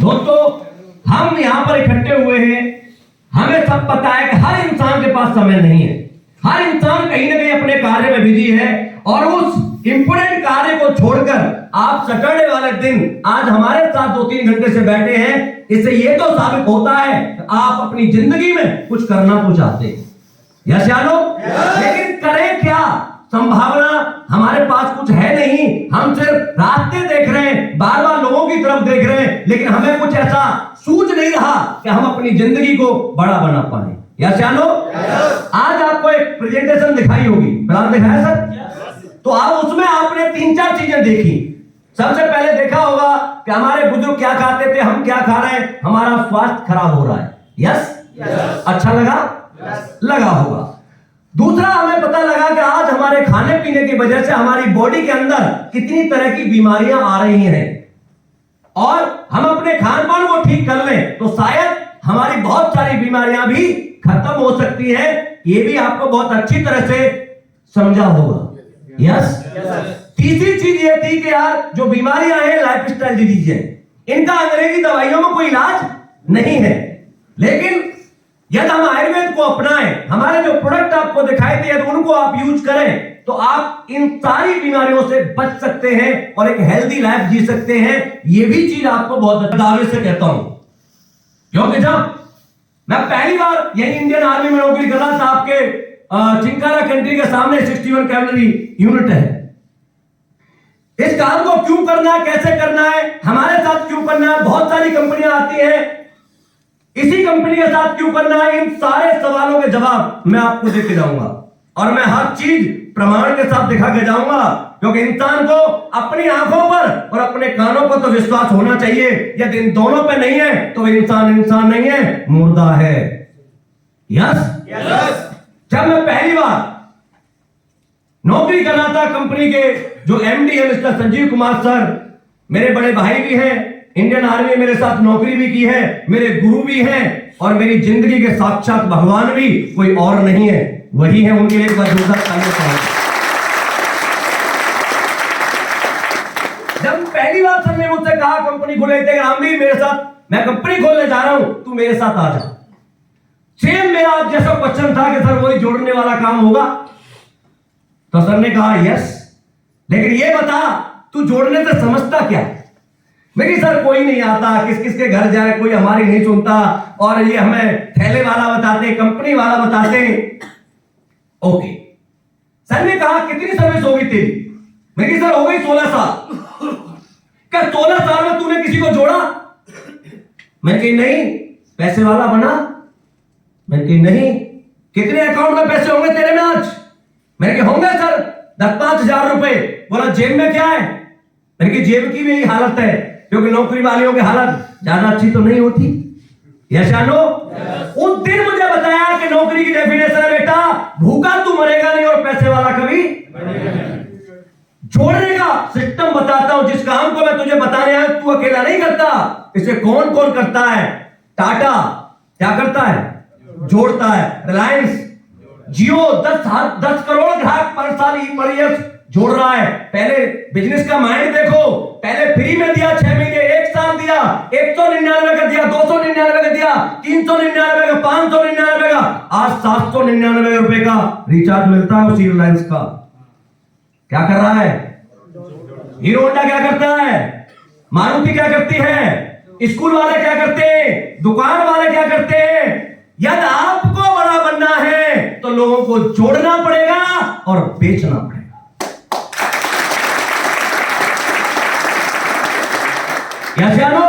दोस्तों, हम यहां पर इकट्ठे हुए हैं, हमें सब पता है कि हर इंसान के पास समय नहीं है। हर इंसान कहीं ना कहीं अपने कार्य में बिजी है और उस इंपोर्टेंट कार्य को छोड़कर आप सैटरडे वाले दिन आज हमारे साथ 2-3 घंटे से बैठे हैं। इससे ये तो साबित होता है कि आप अपनी जिंदगी में कुछ करना तो चाहते हैं। यस या नो? लेकिन करें क्या? संभावना हमारे पास कुछ है नहीं। हम सिर्फ रास्ते देख रहे हैं, बार बार लोगों की तरफ देख रहे हैं, लेकिन हमें कुछ ऐसा सूझ नहीं रहा कि हम अपनी जिंदगी को बड़ा बना पाए। यस या नो? आज आपको एक प्रेजेंटेशन दिखाई होगी, फिलहाल दिखाया सर? तो आप उसमें आपने 3-4 चीजें देखी। सबसे पहले देखा होगा कि हमारे बुजुर्ग क्या खाते थे, हम क्या खा रहे हैं, हमारा स्वास्थ्य खराब हो रहा है। यस? अच्छा लगा? लगा होगा। दूसरा, हमें पता लगा कि आज हमारे खाने पीने की वजह से हमारी बॉडी के अंदर कितनी तरह की बीमारियां आ रही हैं, और हम अपने खान पान को ठीक कर लें तो शायद हमारी बहुत सारी बीमारियां भी खत्म हो सकती है। ये भी आपको बहुत अच्छी तरह से समझा होगा। यस? तीसरी चीज ये थी कि यार जो बीमारियां हैं लाइफस्टाइल डिजीज है, इनका अंग्रेजी दवाइयों में कोई इलाज नहीं है। लेकिन यदि हम आयुर्वेद को अपनाएं, हमारे जो प्रोडक्ट आपको दिखाई दिए तो उनको आप यूज करें, तो आप इन सारी बीमारियों से बच सकते हैं और एक हेल्दी लाइफ जी सकते हैं। ये भी चीज आपको बहुत दावे से कहता हूं, क्योंकि जब मैं पहली बार यही इंडियन आर्मी में नौकरी कर रहा था, आपके चिंकारा कंट्री के सामने 61 कैवलरी यूनिट है। इस काम को क्यों करना है, कैसे करना है, हमारे साथ क्यों करना है, बहुत सारी कंपनियां आती हैं, इसी कंपनी के साथ क्यों करना है, इन सारे सवालों के जवाब मैं आपको देके जाऊंगा। और मैं हर चीज प्रमाण के साथ दिखा के जाऊंगा, क्योंकि इंसान को अपनी आंखों पर और अपने कानों पर तो विश्वास होना चाहिए। यदि इन दोनों पे नहीं है तो इंसान नहीं है, मुर्दा है। यस? जब मैं पहली बार नौकरी कर रहा था, कंपनी के जो एमडी है मिस्टर संजीव कुमार सर, मेरे बड़े भाई भी हैं, इंडियन आर्मी मेरे साथ नौकरी भी की है, मेरे गुरु भी हैं, और मेरी जिंदगी के साक्षात भगवान भी कोई और नहीं है, वही है। उनके लिए एक बार जोरदार तालियां चाहिए। जब पहली बार सर ने मुझसे कहा कंपनी खोले थे, रामवीर मेरे साथ, मैं कंपनी खोलने जा रहा हूं, तू मेरे साथ आ जा। सेम मेरा आज जैसा क्वेश्चन था कि सर वही जोड़ने वाला काम होगा, तो सर ने कहा यस, लेकिन ये बता तू जोड़ने से समझता क्या? मेरी सर कोई नहीं आता, किस किस के घर जाए, कोई हमारी नहीं सुनता, और ये हमें थैले वाला बताते, कंपनी वाला बताते। ओके, सर ने कहा कितनी सर्विस होगी तेरी? मेरी सर हो गई 16 साल। क्या 16 साल में तूने किसी को जोड़ा? मैं कही नहीं। पैसे वाला बना? मैं कही नहीं। कितने अकाउंट में पैसे होंगे तेरे में आज? मैंने कहा होंगे सर 10-5 हजार रुपए। बोला जेब में क्या है? मैंने कहा जेब की भी यही हालत है, क्योंकि नौकरी वालियों की हालत ज्यादा अच्छी तो नहीं होती। यस या नो? उस दिन मुझे बताया कि नौकरी की डेफिनेशन है बेटा, भूखा तू मरेगा नहीं और पैसे वाला कभी। जोड़ने का सिस्टम बताता हूं, जिस काम को मैं तुझे बताने आया तू अकेला नहीं करता, इसे कौन कौन करता है? टाटा क्या करता है? जोड़ता है। रिलायंस जियो 10 करोड़ ग्राहक पर साल जोड़ रहा है। पहले बिजनेस का माइंड देखो, पहले फ्री में दिया 6 महीने, 1 साल दिया, 199 का दिया, 299 का दिया, 399 का, 599 का, आज 799 रुपए का रिचार्ज मिलता है उसी रिलायंस का। क्या कर रहा है? हीरो होंडा क्या करता है? मारुति क्या करती है? स्कूल वाले क्या करते हैं? दुकान वाले क्या करते हैं? यदि आपको बड़ा बनना है तो लोगों को जोड़ना पड़ेगा और बेचना पड़ेगा। यस या नो?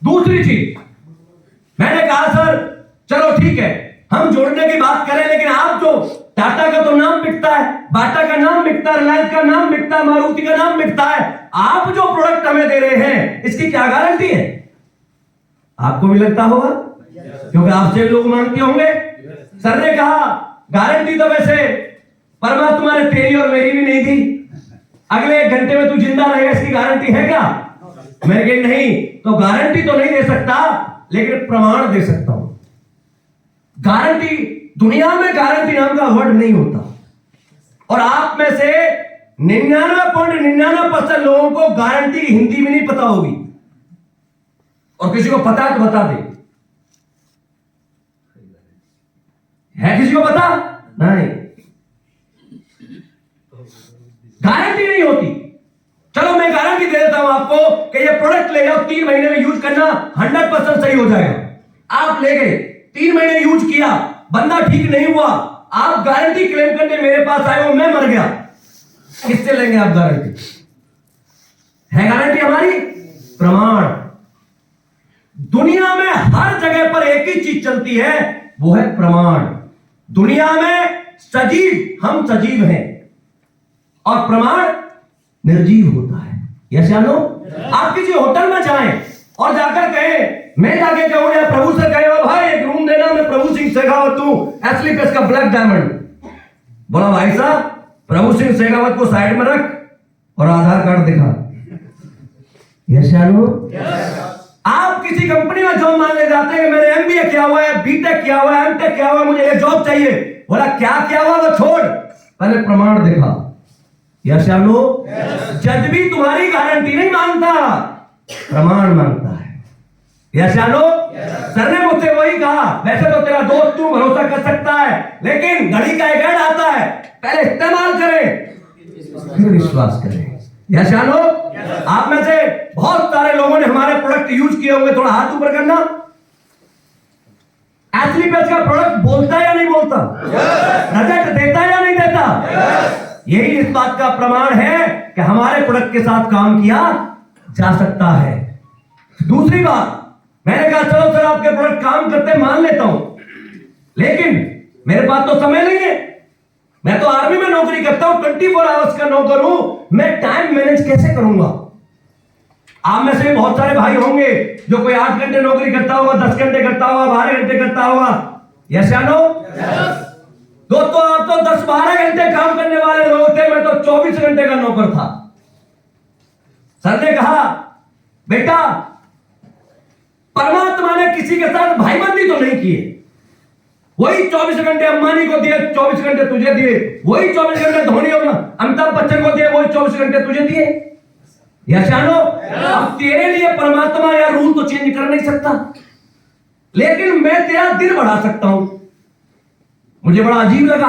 दूसरी चीज मैंने कहा सर चलो ठीक है हम जोड़ने की बात करें, लेकिन आप जो टाटा का तो नाम बिकता है, बाटा का नाम बिकता है, रिलायंस का नाम बिकता है, मारुति का नाम बिकता है, आप जो प्रोडक्ट हमें दे रहे हैं इसकी क्या गारंटी है? आपको भी लगता होगा, क्योंकि आपसे लोग मांगते होंगे। सर ने कहा गारंटी तो वैसे परमात्मा ने तेरी और मेरी भी नहीं दी, अगले 1 घंटे में तू जिंदा रहेगा, इसकी गारंटी है क्या? मैं कही नहीं, तो गारंटी तो नहीं दे सकता, लेकिन प्रमाण दे सकता हूं। गारंटी, दुनिया में गारंटी नाम का वर्ड नहीं होता, और आप में से 99.99% लोगों को गारंटी हिंदी में नहीं पता होगी। और किसी को पता है तो बता दे। है किसी को पता? नहीं, गारंटी नहीं होती। चलो मैं गारंटी दे देता हूं आपको कि ये प्रोडक्ट ले जाओ, 3 महीने में यूज करना, 100% सही हो जाएगा। आप ले गए, 3 महीने यूज किया, बंदा ठीक नहीं हुआ, आप गारंटी क्लेम करने मेरे पास आए हो, मैं मर गया, किससे लेंगे आप गारंटी? है गारंटी हमारी? प्रमाण। दुनिया में हर जगह पर एक ही चीज चलती है, वो है प्रमाण। दुनिया में सजीव, हम सजीव हैं और प्रमाण निर्जीव होता है। यस या नो? आप किसी होटल में जाएं और जाकर कहें, मैं जाके कहूं या प्रभु से कहे, भाई एक रूम देना, मैं प्रभु सिंह शेखावत हूं, एसली पेस का ब्लैक डायमंड। बोला भाई साहब प्रभु सिंह शेखावत को साइड में रख और आधार कार्ड दिखा। यस या नो? आप किसी कंपनी में जॉब मांगने जाते हैं, मेरे एमबीए किया हुआ है, बीटेक किया हुआ है, एमटेक किया हुआ है, मुझे ये जॉब चाहिए। बोला क्या किया हुआ वो छोड़, पहले प्रमाण दिखा। यस या नो? जज भी तुम्हारी गारंटी नहीं मांगता, प्रमाण मांगता है। यस या नो? सर ने मुझसे वही कहा, वैसे तो तेरा दोस्त तू भरोसा कर सकता है, लेकिन घड़ी का एक ऐड आता है, पहले इस्तेमाल करे फिर विश्वास करे। यस या नो? आप में से बहुत सारे लोगों ने हमारे प्रोडक्ट यूज किए होंगे, थोड़ा हाथ ऊपर करना। एसली पेस का प्रोडक्ट बोलता है या नहीं बोलता? रिजल्ट देता है या नहीं देता? यही इस बात का प्रमाण है कि हमारे प्रोडक्ट के साथ काम किया जा सकता है। दूसरी बात, मैंने कहा चलो सर आपके प्रोडक्ट काम करते मान लेता हूं, लेकिन मेरे पास तो समय नहीं है, मैं तो आर्मी में नौकरी करता हूं, 24 आवर्स का नौकर हूं, मैं टाइम मैनेज कैसे करूंगा? आप में से बहुत सारे भाई होंगे जो कोई 8 घंटे नौकरी करता होगा, 10 घंटे करता होगा, 12 घंटे करता होगा। यस या नो? दोस्तों आप तो 10-12 घंटे काम करने वाले लोग थे, मैं तो 24 घंटे का नौकर था। सर ने कहा बेटा परमात्मा ने किसी के साथ भाईबंदी तो नहीं की है, वही 24 घंटे अंबानी को दिए, 24 घंटे तुझे दिए, वही 24 घंटे धोनी और अमिताभ बच्चन को दिए, वही 24 घंटे तुझे दिए। यस या नो? अब तेरे लिए परमात्मा या रूल तो चेंज कर नहीं सकता, लेकिन मैं तेरा दिन बढ़ा सकता हूं। मुझे बड़ा अजीब लगा,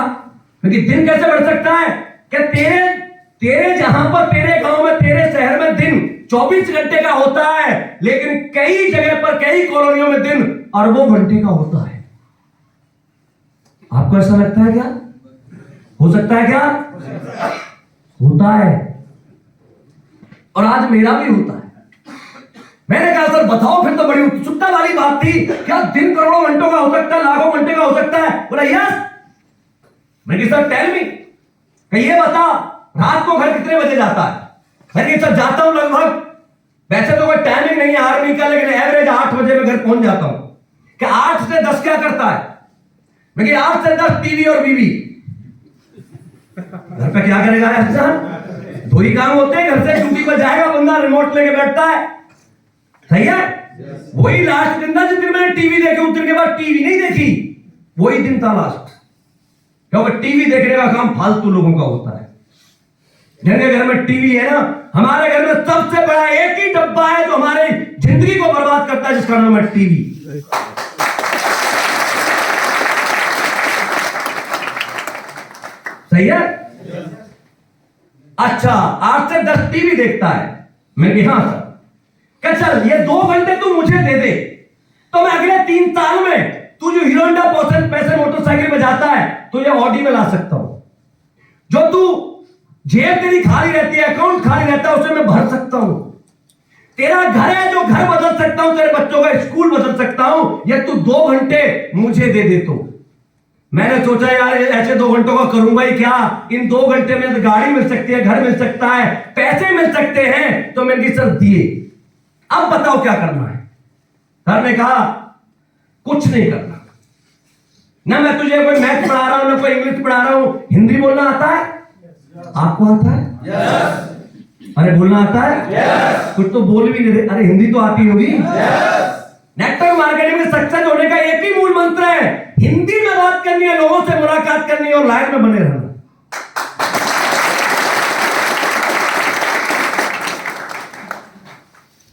क्योंकि दिन कैसे बढ़ सकता है कि तेरे जहां पर, तेरे गांव में, तेरे शहर में दिन 24 घंटे का होता है, लेकिन कई जगह पर, कई कॉलोनियों में दिन अरबों घंटे का होता है। आपको ऐसा लगता है क्या? हो सकता है क्या? होता है, और आज मेरा भी होता है। मैंने कहा सर बताओ, फिर तो बड़ी उत्सुकता वाली बात थी, क्या दिन करोड़ों घंटों का हो सकता है, लाखों घंटे का हो सकता है? बोला यस। मैं सर टेल मी, ये बता रात को घर कितने बजे जाता है? मैं सर जाता हूं लगभग, वैसे तो कोई टाइमिंग नहीं है आर्मी का, लेकिन एवरेज 8 बजे में घर पहुंच जाता हूं। कि 8 से 10 क्या करता है? मैं 8 से 10 टीवी और बीवी। घर पे क्या करेगा ऐसा? 2 ही काम होते हैं, घर से ड्यूटी पर जाएगा बंदा, रिमोट लेके बैठता है, सही है? वही लास्ट दिन था जिस दिन मैंने टीवी देखी, उस दिन के बाद टीवी नहीं देखी, वही दिन था लास्ट। क्योंकि टीवी देखने का काम फालतू लोगों का होता है। जिनके घर में टीवी है ना, हमारे घर में सबसे बड़ा एक ही डब्बा है जो हमारे जिंदगी को बर्बाद करता है, जिसका नाम है टीवी। सही है? अच्छा 8 से 10 टीवी देखता है। मैं हाँ सर, क्या चल ये 2 घंटे तू मुझे दे दे, तो मैं अगले 3 साल में तू जो हीरो होंडा पैसे मोटरसाइकिल में जाता है, तुझे ऑडी में ला सकता हूं। जो तू जेब तेरी खाली रहती है, अकाउंट खाली रहता है, उसे मैं भर सकता हूं। तेरा घर है जो घर बदल सकता हूं, तेरे बच्चों का स्कूल बदल सकता हूं, ये तू 2 घंटे मुझे दे दे। तो मैंने सोचा यार ऐसे 2 घंटों का करूंगा ही क्या, इन 2 घंटे में गाड़ी मिल सकती है, घर मिल सकता है, पैसे मिल सकते हैं, तो मैंने सर दिए। अब बताओ क्या करना है? सर ने कहा कुछ नहीं करना, ना मैं तुझे कोई मैथ पढ़ा रहा हूं, ना कोई इंग्लिश पढ़ा रहा हूं। हिंदी बोलना आता है? आपको आता है? yes. अरे बोलना आता है? yes. कुछ तो बोल भी नहीं रहे। अरे हिंदी तो आती होगी। yes. नेटवर्क मार्केटिंग में सक्सेस होने का एक ही मूल मंत्र है, हिंदी में बात करनी है, लोगों से मुलाकात करनी है और लाइन में बने रहना।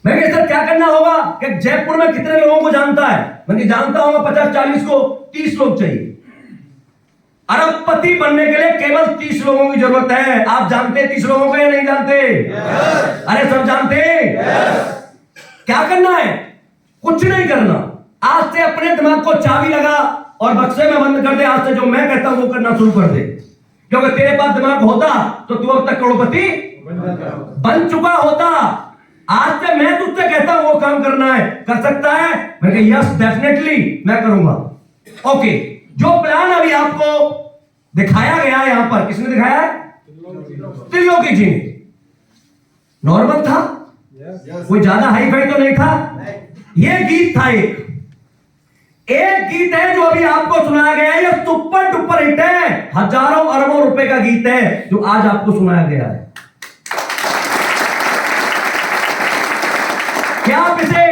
मैं कहा सर क्या करना होगा? कि जयपुर में कितने लोगों को जानता है? मैं जानता हूँ 50-40 को, 30 लोग चाहिए। अरबपति बनने के लिए केवल 30 लोगों की जरूरत है। आप जानते हैं 30 लोगों को या नहीं जानते? अरे सब जानते हैं। क्या करना है? कुछ नहीं करना। आज से अपने दिमाग को चाबी लगा और बक्से में बंद कर दे। आज से जो मैं कहता हूं वो करना शुरू कर दे, क्योंकि तेरे पास दिमाग होता तो तू अब तक करोड़पति बन चुका होता। आज से मैं तुझसे कहता हूं वो काम करना है, कर सकता है? मैं कहा यस डेफिनेटली मैं करूंगा। ओके, जो प्लान अभी आपको दिखाया गया है यहां पर, किसने दिखाया है? त्रिलोकी जी ने। नॉर्मल था, कोई ज्यादा हाई फाई तो नहीं था। ये गीत था, एक गीत है जो अभी आपको सुनाया गया है। ये सुपर डुपर हिट है, हजारों अरबों रुपए का गीत है जो आज आपको सुनाया गया है। क्या आप इसे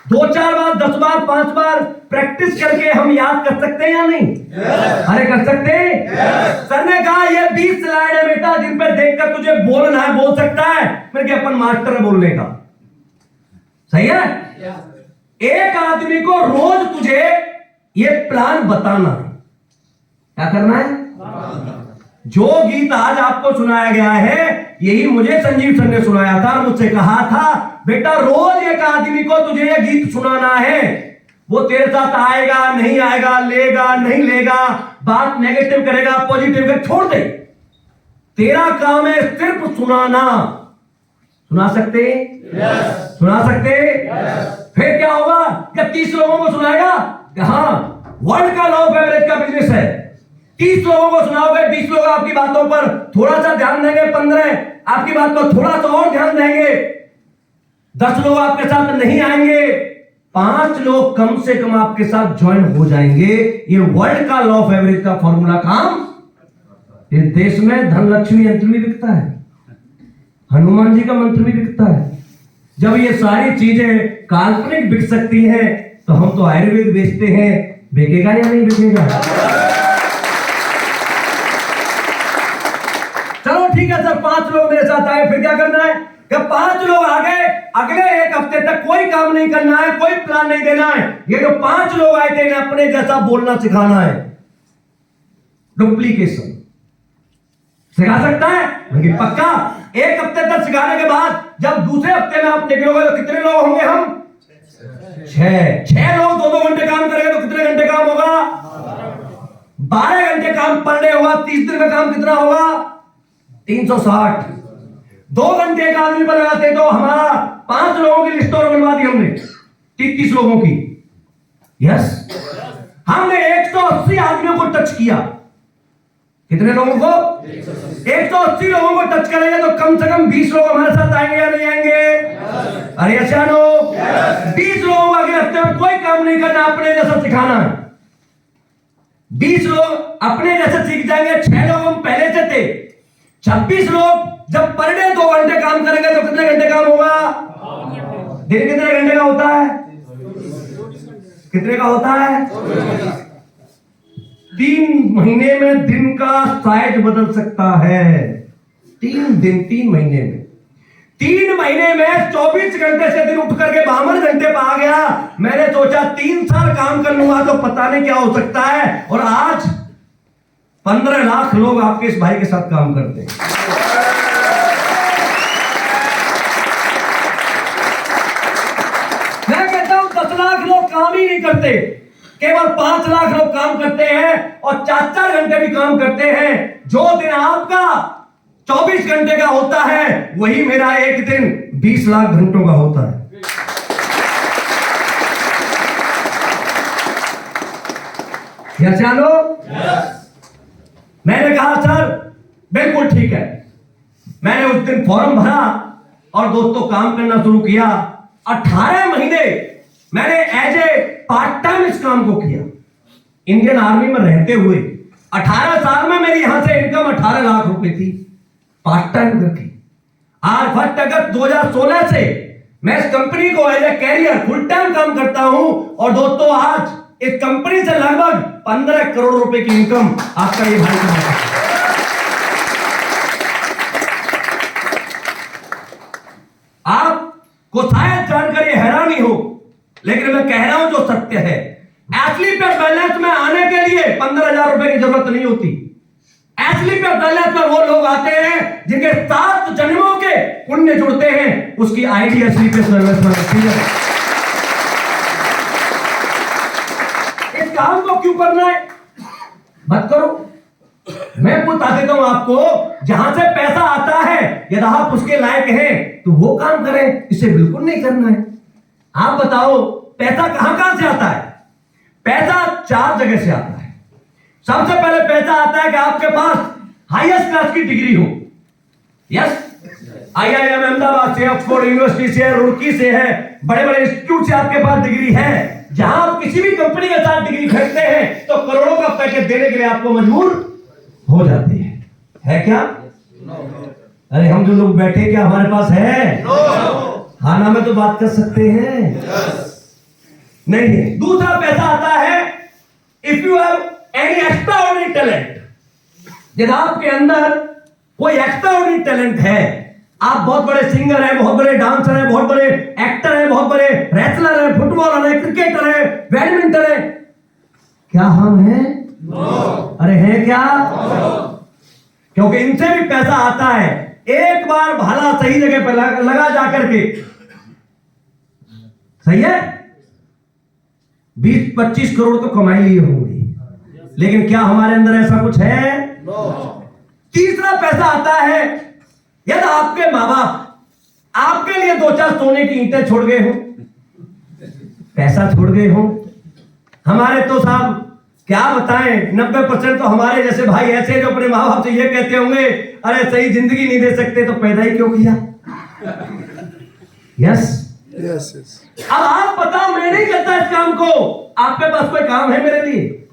2-4 बार, 10 बार, 5 बार प्रैक्टिस करके हम याद कर सकते हैं या नहीं? अरे कर सकते हैं। सर ने कहा ये 20 स्लाइड है बेटा, जिन पर देखकर तुझे बोलना है, बोल सकता है। मैं क्या, अपन मास्टर है बोलने का, सही है? एक आदमी को रोज तुझे ये प्लान बताना है। क्या करना है? जो गीत आज आपको सुनाया गया है, यही मुझे संजीव सर ने सुनाया था और मुझसे कहा था बेटा रोज एक आदमी को तुझे ये गीत सुनाना है। वो तेरे साथ आएगा नहीं आएगा, लेगा नहीं लेगा, बात नेगेटिव करेगा पॉजिटिव कर, छोड़ दे। तेरा काम है सिर्फ सुनाना। सुना सकते? सुना सकते? फिर क्या होगा? क्या 30 लोगों को सुनाएगा? हाँ, वर्ल्ड का लॉ ऑफ एवरेज का बिजनेस है। 30 लोगों को सुनाओगे, 20 लोग आपकी बातों पर थोड़ा सा ध्यान देंगे, 15 आपकी बात पर थोड़ा सा और ध्यान देंगे, 10 लोग आपके साथ नहीं आएंगे, 5 लोग कम से कम आपके साथ ज्वाइन हो जाएंगे। ये वर्ल्ड का लॉ ऑफ एवरेज का फॉर्मूला काम इस देश में धनलक्ष्मी यंत्र भी बिकता है, हनुमान जी का मंत्र भी बिकता है। जब ये सारी चीजें काल्पनिक बिक सकती हैं, तो हम तो आयुर्वेद बेचते हैं, बिकेगा या नहीं बिकेगा? चलो ठीक है सर, 5 लोग मेरे साथ आए, फिर क्या करना है? कि 5 लोग आ गए, अगले 1 हफ्ते तक कोई काम नहीं करना है, कोई प्लान नहीं देना है। ये जो 5 लोग आए थे, इन्हें अपने जैसा बोलना सिखाना है। डुप्लीकेशन सिखा सकता है? पक्का। 1 हफ्ते तक सिखाने के बाद जब दूसरे हफ्ते में आप निकलोगे तो कितने लोग होंगे? हम 6 लोग 2-2 घंटे काम करेंगे तो कितने घंटे काम होगा? 12 घंटे काम पर डे होगा। 30 दिन में काम कितना होगा? 360। 2 घंटे का आदमी पर लगाते तो हमारा 5 लोगों की लिस्ट और बनवा दी हमने, 30 लोगों की। यस, हमने 180 आदमियों को टच किया। कितने लोगों को? 180 लोगों को टच करेंगे तो कम से कम 20 लोग हमारे साथ आएंगे या नहीं आएंगे? अरे अच्छा नो, 20 लोगों को अगले हफ्ते में कोई काम नहीं करना, अपने जैसा सिखाना है। 20 लोग अपने जैसे सीख जाएंगे। 6 लोग हम पहले से थे। 26 लोग जब पर डे 2 घंटे काम करेंगे तो कितने घंटे काम होगा? दिन कितने घंटे का होता है? कितने का होता है? 3 महीने में दिन का साइज बदल सकता है। 3 महीने में 3 महीने में 24 घंटे से दिन उठ करके 52 घंटे पर आ गया। मैंने सोचा 3 साल काम कर लूंगा तो पता नहीं क्या हो सकता है। और आज 15 लाख लोग आपके इस भाई के साथ काम करते हैं। मैं कहता हूं 10 लाख लोग काम ही नहीं करते, केवल 5 लाख लोग काम करते हैं और 4-4 घंटे भी काम करते हैं। जो दिन आपका 24 घंटे का होता है, वही मेरा एक दिन 20 लाख घंटों का होता है। यस या नो? मैंने कहा सर बिल्कुल ठीक है। मैंने उस दिन फॉर्म भरा और दोस्तों काम करना शुरू किया। 18 महीने मैंने एज ए पार्ट टाइम इस काम को किया। इंडियन आर्मी में रहते हुए 18 साल में मेरी यहां से इनकम 18 लाख रुपए थी, पार्ट टाइम करके। आज 1 अगस्त 2016 से मैं इस कंपनी को as a career full time काम करता हूं। और दोस्तों आज इस कंपनी से लगभग 15 करोड़ रुपए की इनकम आपका ये भाई कमाता है। आपको शायद लेकिन मैं कह रहा हूं जो सत्य है, असली पे बैलेंस में आने के लिए 15,000 रुपए की जरूरत नहीं होती। असली पे बैलेंस में वो लोग आते हैं जिनके 7 जन्मों के पुण्य जुड़ते हैं, उसकी आईडी असली पे बैलेंस में आती है। इस काम को क्यों करना है? मत करो। मैं बता देता हूं आपको, जहां से पैसा आता है यदि आप उसके लायक हैं तो वो काम करें, इसे बिल्कुल नहीं करना है। आप बताओ पैसा कहां से आता है? पैसा 4 जगह से आता है। सबसे पहले पैसा आता है कि आपके पास हाईएस्ट क्लास की डिग्री हो। यस, IIM अहमदाबाद से, ऑक्सफोर्ड यूनिवर्सिटी से, रुड़की से है, बड़े बड़े इंस्टीट्यूट से आपके पास डिग्री है। जहां आप किसी भी कंपनी के साथ डिग्री खरीदते हैं तो करोड़ों का पैकेज देने के लिए आपको मजबूर हो जाते हैं। है क्या? अरे हम जो लोग बैठे, क्या हमारे पास है? खाना में तो बात कर सकते हैं। नहीं है। दूसरा पैसा आता है if you have any extraordinary talent. यदि आपके अंदर कोई एक्स्ट्राऑर्डिनरी टैलेंट है, आप बहुत बड़े सिंगर हैं, बहुत बड़े डांसर हैं, बहुत बड़े एक्टर हैं, बहुत बड़े रेसलर हैं, फुटबॉलर हैं, क्रिकेटर हैं, बैडमिंटन है, क्या हम हैं? अरे हैं क्या? क्योंकि इनसे भी पैसा आता है। एक बार भाला सही जगह पर लगा जाकर के, सही है, 20-25 करोड़ तो कमाई लिए होंगे, लेकिन क्या हमारे अंदर ऐसा कुछ है? तीसरा पैसा आता है यदि आपके माँ बाप आपके लिए 2-4 सोने की ईंटें छोड़ गए हो, पैसा छोड़ गए हो। हमारे तो साहब क्या बताएं, 90% तो हमारे जैसे भाई ऐसे जो अपने माँ बाप से ये कहते होंगे, अरे सही जिंदगी नहीं दे सकते तो पैदा ही क्यों किया? Yes yes. अब आप बताओ, मैं नहीं करता इस काम को, आपके पास कोई काम है मेरे लिए?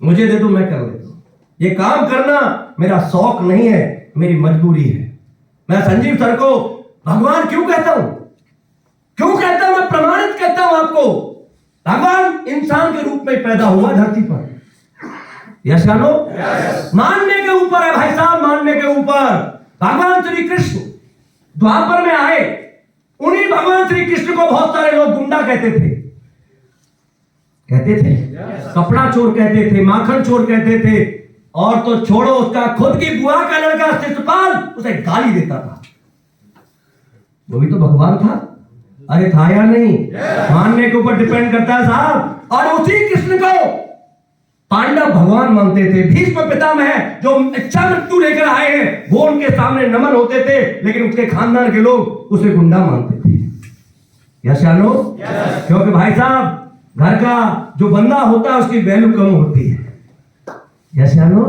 मुझे दे दो, मैं कर लेता हूं। ये काम करना मेरा शौक नहीं है, मेरी मजबूरी है। मैं संजीव सर को भगवान क्यों कहता हूं? क्यों कहता हूं? मैं प्रमाणित कहता हूं आपको, भगवान इंसान के रूप में पैदा हुआ धरती पर। यस या नो? मानने के ऊपर है भाई साहब, मानने के ऊपर। भगवान श्री कृष्ण द्वापर में आए, उन्हीं भगवान श्री कृष्ण को बहुत सारे लोग गुंडा कहते थे, कपड़ा चोर कहते थे, माखन चोर कहते थे, और तो छोड़ो, उसका खुद की बुआ का लड़का शिशुपाल उसे गाली देता था। वो भी तो भगवान था। अरे था या नहीं? मानने के ऊपर डिपेंड करता है साहब। और उसी कृष्ण को पांडव भगवान मानते थे। भीष्म पितामह जो इच्छा मृत्यु लेकर आए हैं, वो उनके सामने नमन होते थे, लेकिन उसके खानदान के लोग उसे गुंडा मानते थे। यस या नो? क्योंकि भाई साहब घर का जो बंदा होता है उसकी वैल्यू कम होती है। यस या नो?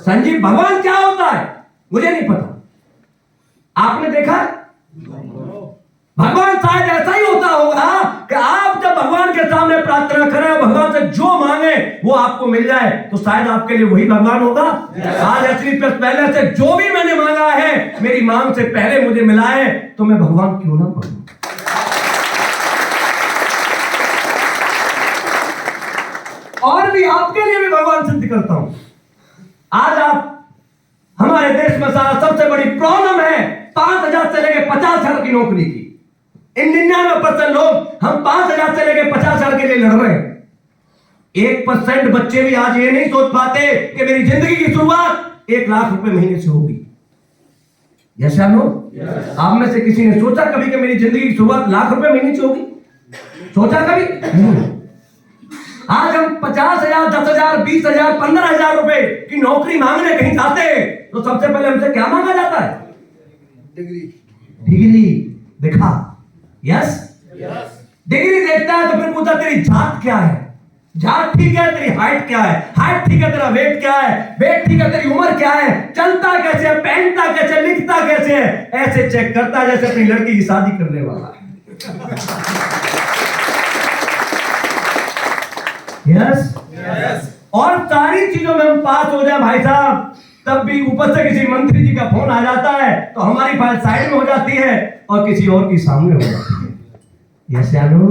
संजीव भगवान क्या होता है मुझे नहीं पता, आपने देखा? भगवान शायद ऐसा ही होता होगा कि आप जब भगवान के सामने प्रार्थना करें और भगवान से जो मांगे वो आपको मिल जाए, तो शायद आपके लिए वही भगवान होगा। आज असली पहले से जो भी मैंने मांगा है, मेरी मांग से पहले मुझे मिला है, तो मैं भगवान क्यों ना मांगूं? और भी आपके लिए भी भगवान सिद्ध करता हूं। आज आप हमारे देश में सारा सबसे बड़ी प्रॉब्लम है 5,000 से लेकर 50,000 की नौकरी की। इन 99% लोग हम 5,000 से लेकर 50,000 के लिए लड़ रहे हैं। 1% बच्चे भी आज ये नहीं सोच पाते कि मेरी जिंदगी की शुरुआत 1 लाख रुपए महीने से होगी। यस या नो? आप में से किसी ने सोचा कभी कि मेरी जिंदगी की शुरुआत लाख रुपए महीने से होगी? सोचा कभी? आज हम 50,000, 10,000, 20,000, 15,000 रुपए की नौकरी मांगने कहीं जाते हैं तो सबसे पहले हमसे क्या मांगा जाता है? डिग्री दिखा। यस, डिग्री देखता है तो फिर पूछता तेरी जात क्या है? जात ठीक है, तेरी हाइट क्या है? हाइट ठीक है, तेरा वेट क्या है? वेट ठीक है, तेरी उम्र क्या है? चलता कैसे है? पहनता कैसे है? लिखता कैसे है? ऐसे चेक करता है जैसे अपनी लड़की की शादी करने वाला है। यस, और सारी चीजों में हम पास हो जाए भाई साहब, तब भी ऊपर से किसी मंत्री जी का फोन आ जाता है तो हमारी फाइल साइड में हो जाती है और किसी और की सामने हो जाती है। यस या नो?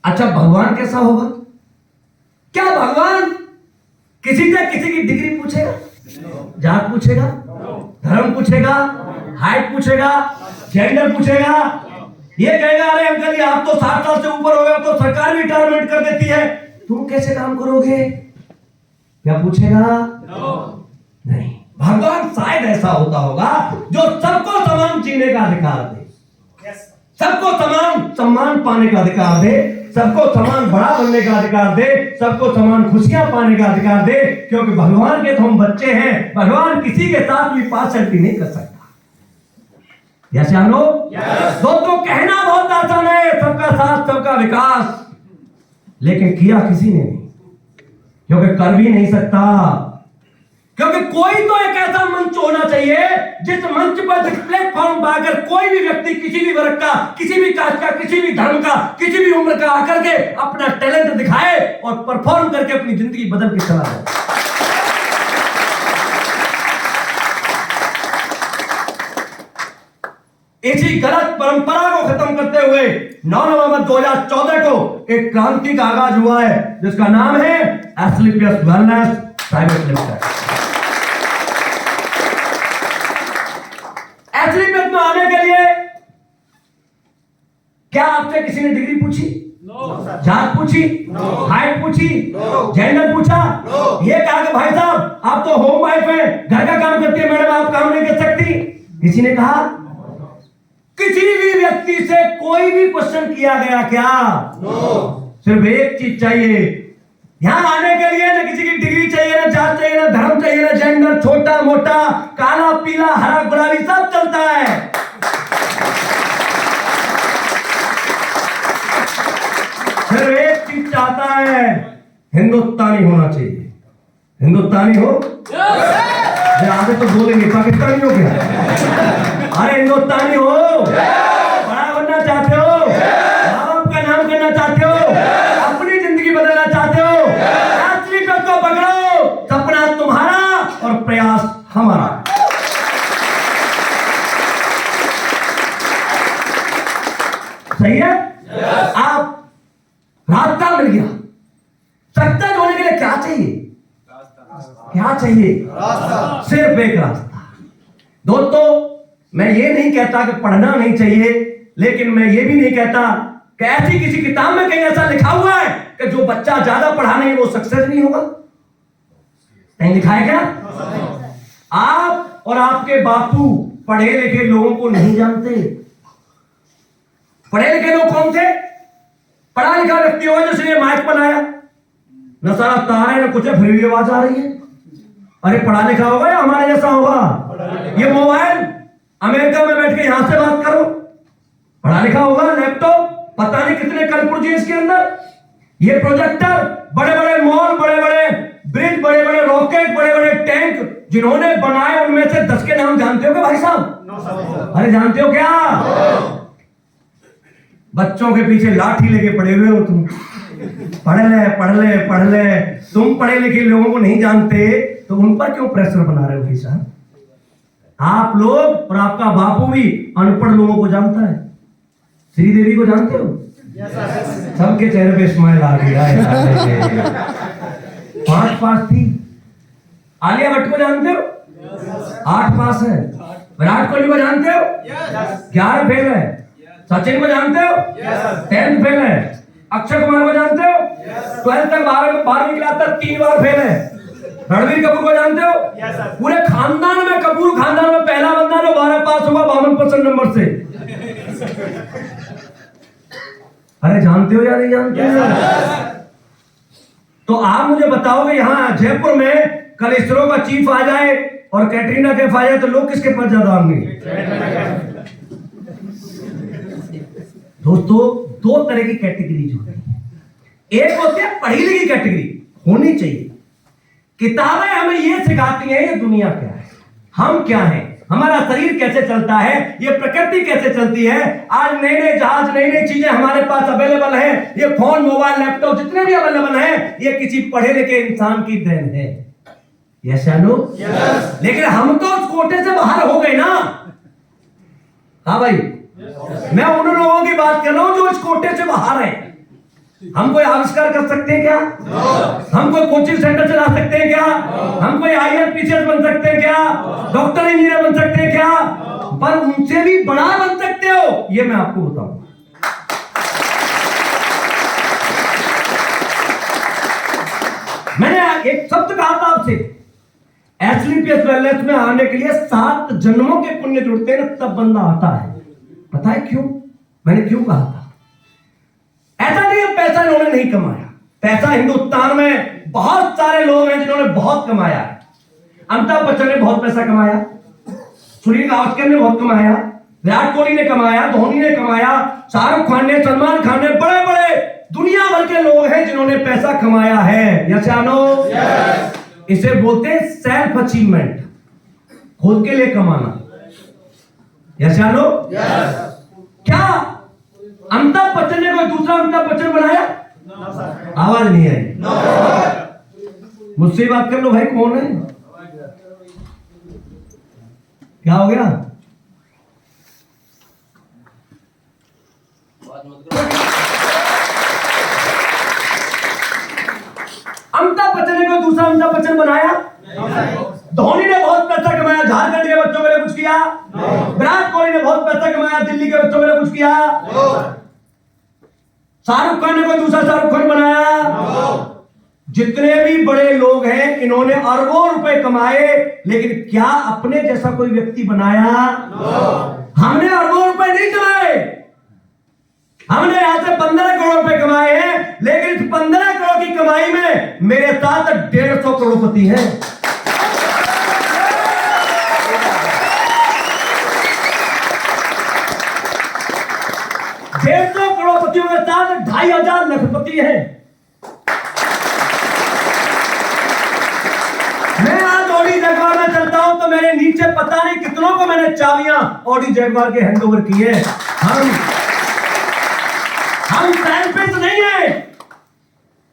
अच्छा, भगवान कैसा होगा? क्या भगवान किसी से किसी की डिग्री पूछेगा? जात पूछेगा? धर्म पूछेगा? हाइट पूछेगा? जेंडर पूछेगा? ये कहेगा अरे अंकल जी आप तो 60 साल से ऊपर हो गए, तो सरकार भी रिटायरमेंट कर देती है, तुम कैसे काम करोगे? क्या पूछेगा? नहीं। भगवान शायद ऐसा होता होगा जो सबको समान जीने का अधिकार दे, सबको समान सम्मान पाने का अधिकार दे, सबको समान बड़ा बनने का अधिकार दे, सबको समान खुशियां पाने का अधिकार दे, क्योंकि भगवान के तो हम बच्चे हैं। भगवान किसी के साथ भी पार्शलिटी नहीं कर सकता। यस या नो? दोस्तों कहना बहुत आसान है, सबका साथ सबका विकास, लेकिन किया किसी ने नहीं, क्योंकि कर भी नहीं सकता। क्योंकि कोई तो एक ऐसा मंच होना चाहिए जिस मंच पर, जिस प्लेटफॉर्म पर आकर कोई भी व्यक्ति किसी भी वर्ग का, किसी भी कास्ट का, किसी भी धर्म का, किसी भी उम्र का आकर के अपना टैलेंट दिखाए और परफॉर्म करके अपनी जिंदगी बदल के चला जाए। इसी गलत परंपरा को खत्म करते हुए 9 नवंबर 2014 को एक क्रांति का आगाज हुआ है जिसका नाम है Asclepius wellness private limited. Asclepius में आने के लिए क्या आपसे किसी ने डिग्री पूछी? जात पूछी? हाइट पूछी? जेंडर पूछा? ये कहा कि भाई साहब आप तो होम वाइफ है, घर का काम करती है, मैडम आप काम नहीं कर सकती? किसी ने कहा? किसी भी व्यक्ति से कोई भी क्वेश्चन किया गया क्या? सिर्फ एक चीज चाहिए, यहां आने के लिए ना किसी की डिग्री चाहिए, ना जात चाहिए, ना धर्म चाहिए, ना जेंडर, छोटा मोटा, काला पीला हरा गुलाबी सब चलता है। सिर्फ एक चीज चाहता है, हिंदुस्तानी होना चाहिए। हिंदुस्तानी हो? आगे तो बोलेंगे पाकिस्तानी हो क्या? अरे हिंदुस्तानी हो, बड़ा बनना चाहते हो, बाप का नाम करना चाहते हो, अपनी जिंदगी बदलना चाहते हो, एस्क्लेपियस को पकड़ो। सपना तुम्हारा और प्रयास हमारा। सही है? आप रास्ता मिल गया। सक्सेस होने के लिए क्या चाहिए? क्या चाहिए? सिर्फ एक रास्ता। दोस्तों मैं ये नहीं कहता कि पढ़ना नहीं चाहिए, लेकिन मैं ये भी नहीं कहता कि ऐसी किसी किताब में कहीं ऐसा लिखा हुआ है कि जो बच्चा ज्यादा पढ़ा नहीं वो सक्सेस नहीं होगा। कहीं लिखा है क्या? आप और आपके बापू पढ़े लिखे लोगों को नहीं जानते। पढ़े लिखे लोग कौन थे? पढ़ा लिखा व्यक्ति हो जिसने माइक बनाया, न सारा तार है न कुछ है, फिर भी आवाज आ रही है। अरे पढ़ा लिखा होगा या हमारे जैसा होगा? ये मोबाइल अमेरिका में बैठ के यहां से बात करो, पढ़ा लिखा होगा। लैपटॉप पता नहीं कितने कलपुर्जे इसके अंदर, ये प्रोजेक्टर, बड़े बड़े मॉल, बड़े बड़े ब्रिज, बड़े बड़े रॉकेट, बड़े बड़े टैंक जिन्होंने बनाए उनमें से 10 के नाम जानते हो क्या भाई साहब? अरे जानते हो क्या? बच्चों के पीछे लाठी लेके पड़े हुए हो तुम, पढ़ ले पढ़ ले पढ़ ले। तुम पढ़े लिखे लोगों को नहीं जानते तो उन पर क्यों प्रेशर बना रहे हो भाई साहब? आप लोग और आपका बापू भी अनपढ़ लोगों को जानता है। श्रीदेवी को जानते हो? सबके चेहरे पे स्माइल आ गई है। 5 पास थी। आलिया भट्ट को जानते हो? 8 पास है। विराट कोहली को जानते हो? 11 फेल है। सचिन को जानते हो? 10th फेल है। अक्षय कुमार को जानते हो? 12th तक 12वीं क्लास तक 3 बार फेल है। रणबीर कपूर को जानते हो? पूरे खानदान में, कपूर खानदान में पहला बंदा जो 12 पास हुआ 52% नंबर से। अरे जानते हो या नहीं जानते? तो आप मुझे बताओगे यहाँ जयपुर में कल इसरो का चीफ आ जाए और कैटरीना कैफ आ जाए तो लोग किसके पास ज्यादा आएंगे? दोस्तों 2 तरह की कैटेगरीज होती है। एक होती है पढ़ी लिखी कैटेगरी, होनी चाहिए। किताबें हमें ये सिखाती हैं ये दुनिया क्या है, हम क्या हैं, हमारा शरीर कैसे चलता है, ये प्रकृति कैसे चलती है। आज नए नए जहाज, नई नई चीजें हमारे पास अवेलेबल है। ये फोन, मोबाइल, लैपटॉप जितने भी अवेलेबल है, ये किसी पढ़े लिखे इंसान की देन है। यस या नो? लेकिन हम तो उस कोटे से बाहर हो गए ना। हाँ भाई, मैं उन लोगों की बात कर रहा हूं जो इस कोटे से बाहर है। हम कोई आविष्कार कर सकते हैं क्या? हम कोई कोचिंग सेंटर चला सकते हैं क्या? हम कोई IAS बन सकते हैं क्या? डॉक्टर इंजीनियर बन सकते हैं क्या? पर उनसे भी बड़ा बन सकते हो, ये मैं आपको बताऊंगा। एक शब्द कहा था आपसे, एसलीपीएस वेलनेस में आने के लिए 7 जन्मों के पुण्य जुड़ते हैं, तब बंदा आता है। पता है क्यों? मैंने क्यों कहा था? ऐसा नहीं है पैसा इन्होंने नहीं कमाया, पैसा हिंदुस्तान में बहुत सारे लोग हैं जिन्होंने बहुत कमाया। अमिताभ बच्चन ने बहुत पैसा कमाया, सुनील गावस्कर ने बहुत कमाया, विराट कोहली ने कमाया, धोनी ने कमाया, शाहरुख खान ने, सलमान खान ने, बड़े बड़े दुनिया भर के लोग हैं जिन्होंने पैसा कमाया है। यस या नो? इसे बोलते हैं सेल्फ अचीवमेंट, खुद के लिए कमाना। यस या नो? क्या अमिताभ बच्चन ने कोई दूसरा अमिताभ बच्चन बनाया? आवाज नहीं आई। मुझसे बात कर लो भाई, कौन है? क्या हो गया? अमिताभ बच्चन ने कोई दूसरा अमिताभ बच्चन बनाया? धोनी ने बहुत पैसा कमाया, झारखंड के बच्चों के लिए कुछ किया? विराट कोहली ने बहुत पैसा कमाया, दिल्ली के बच्चों के लिए कुछ किया? शाहरुख खान ने कोई दूसरा शाहरुख खान बनाया? जितने भी बड़े लोग हैं इन्होंने अरबों रुपए कमाए, लेकिन क्या अपने जैसा कोई व्यक्ति बनाया? हमने अरबों रुपए नहीं कमाए, हमने यहां से 15 करोड़ रुपए कमाए हैं, लेकिन इस 15 करोड़ की कमाई में मेरे साथ 150 करोड़पति हैं। 150 करोड़पतियों के साथ 2500 लखपति हैं। मैं आज ऑडी जगवार में चलता हूं तो मेरे नीचे पता नहीं कितनों को मैंने चाबियां ऑडी जगवार के हैंडओवर की है। हम सेल्फिश नहीं है,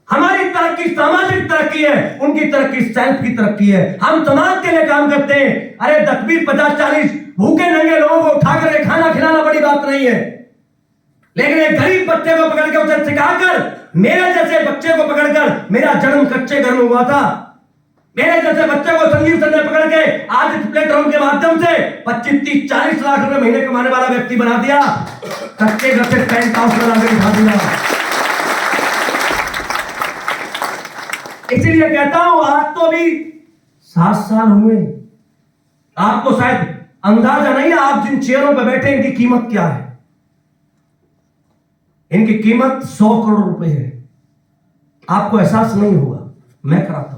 हमारी तरक्की सामाजिक तरक्की है, उनकी तरक्की सेल्फ की तरक्की है। हम समाज के लिए काम करते हैं। अरे 10-20, 50-40 भूखे नंगे लोगों को उठा करके खाना खिलाना बड़ी बात नहीं है, लेकिन एक गरीब बच्चे को पकड़ के उसे सिखाकर, मेरे जैसे बच्चे को पकड़कर, मेरा जन्म कच्चे घर में हुआ था, मेरे जैसे बच्चे को संजीव सर ने पकड़ के आज इस प्लेटफॉर्म के माध्यम से 25-30-40 लाख रुपए महीने कमाने वाला व्यक्ति बना दिया, कच्चे घर से पेंट हाउस बना के दिखा दिया। इसलिए कहता हूं, आज तो अभी 7 साल हुए, आपको शायद अंदाजा नहीं है आप जिन चेयरों पर बैठे इनकी कीमत क्या है। इनकी कीमत 100 करोड़ रुपए है। आपको एहसास नहीं होगा, मैं कराता हूं।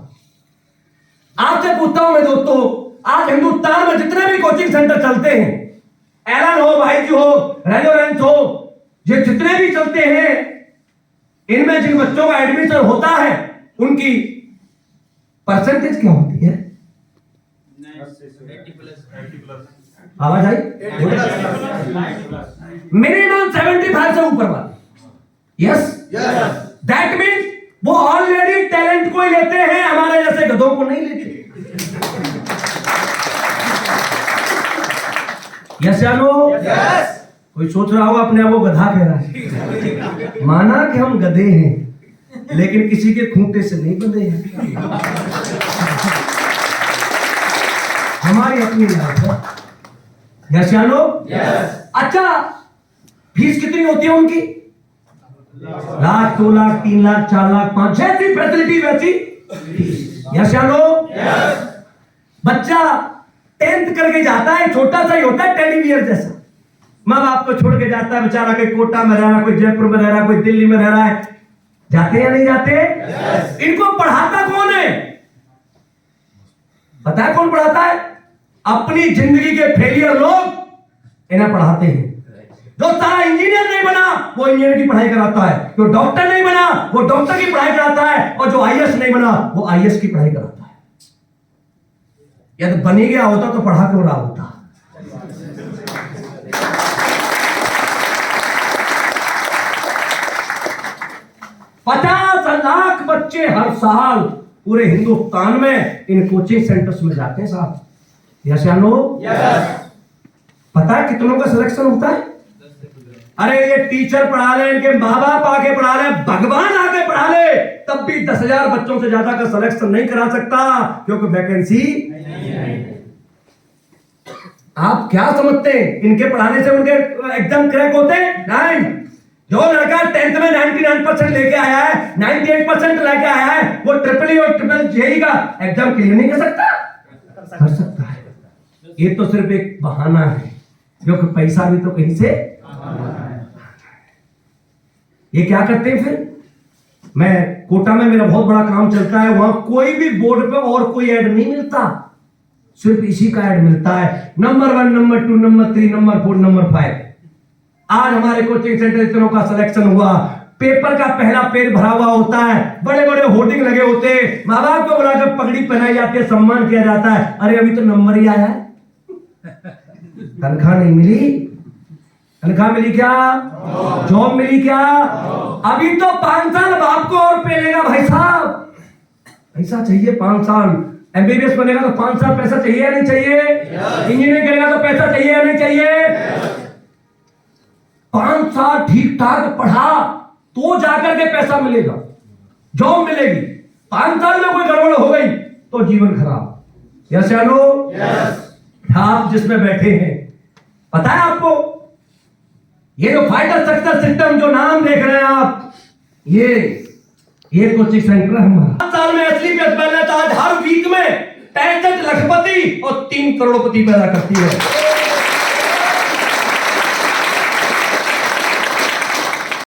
आपसे पूछता हूं मैं दोस्तों, आज हिंदुस्तान में जितने भी कोचिंग सेंटर चलते हैं, एलन हो, भाईजी हो, रेलोरेंस हो, ये जितने भी चलते हैं, इनमें जिन बच्चों का एडमिशन होता है उनकी परसेंटेज क्या होती है? आवाज आई? मिनिमम 75 से ऊपर वाले। यस, दैट मीन्स वो ऑलरेडी टैलेंट को ही लेते हैं, हमारे जैसे गधों को नहीं लेते। यस या नो? कोई सोच रहा होगा अपने आप को गधा कह रहा है। माना कि हम गधे हैं, लेकिन किसी के खूंटे से नहीं बंधे हैं। हमारी अपनी लाइफ है। यस या नो? अच्छा, फीस कितनी होती है उनकी? 1 लाख, 2 लाख, 3 लाख, 4 लाख, 5, जैसी फैसिलिटी वैसी। यस या नो? बच्चा 10th करके जाता है, छोटा सा ही होता है, टेडी बियर जैसा, माँ बाप को छोड़ के जाता है बेचारा, कोई कोटा में रह रहा, कोई जयपुर में रह रहा, कोई दिल्ली में रह रहा है। जाते या नहीं जाते? इनको पढ़ाता कौन है? पता है कौन पढ़ाता है? अपनी जिंदगी के फेलियर लोग इन्हें पढ़ाते हैं। जो सारा इंजीनियर नहीं बना वो इंजीनियर की पढ़ाई कराता है, जो डॉक्टर नहीं बना वो डॉक्टर की पढ़ाई कराता है, और जो आईएएस नहीं बना वो आईएएस की पढ़ाई कराता है। यदि बन ही गया होता तो पढ़ा क्यों रहा होता? $50 लाख बच्चे हर साल पूरे हिंदुस्तान में इन कोचिंग सेंटर्स में जाते हैं साहब। यस या नो? पता है कितनों का सिलेक्शन होता है? अरे ये टीचर पढ़ा ले, इनके माँ बाप आके पढ़ा ले, भगवान आके पढ़ा ले, तब भी 10,000 बच्चों से ज्यादा का सिलेक्शन नहीं करा सकता, क्योंकि वैकेंसी नहीं। आप क्या समझते हैं इनके पढ़ाने से उनके एग्जाम क्रैक होते? नहीं। जो लड़का 10th में 99% लेके आया है, 98% लेके आया है, वो ट्रिपल और ट्रिपल जेई का एग्जाम क्लियर नहीं कर सकता? कर सकता है। ये तो सिर्फ एक बहाना है, क्योंकि पैसा भी तो कहीं से। ये क्या करते हैं फिर? मैं कोटा में मेरा बहुत बड़ा काम चलता है, वहां कोई भी बोर्ड पे और कोई ऐड नहीं मिलता, सिर्फ इसी का ऐड मिलता है, number 1, number 2, number 3, number 4, number 5। आज हमारे कोचिंग सेंटर इतनों का सिलेक्शन हुआ, पेपर का पहला पेज भरा हुआ होता है, बड़े बड़े होर्डिंग लगे होते हैं, माँ बाप को बुलाकर पगड़ी पहनाई जाती है, सम्मान किया जाता है। अरे अभी तो नंबर ही आया है, तनख्वाह नहीं मिली। तनख्वाह मिली क्या? जॉब मिली क्या? अभी तो 5 साल बाप को और पेलेगा भाई साहब, पैसा चाहिए 5 साल। एमबीबीएस बनेगा तो 5 साल पैसा चाहिए या नहीं चाहिए? इंजीनियरिंग करेगा तो पैसा चाहिए या नहीं चाहिए? 5 साल ठीक ठाक पढ़ा तो जाकर के पैसा मिलेगा, जॉब मिलेगी। 5 साल में कोई गड़बड़ हो गई तो जीवन खराब। यस या नो? आप जिसमें बैठे हैं, पता है आपको, ये जो फाइटर सक्सेस सिस्टम जो नाम देख रहे हैं आप, ये कोचिंग सेंटर हमारा 5 साल में असली आज हर वीक में 65 लखपति और 3 करोड़पति पैदा करती है।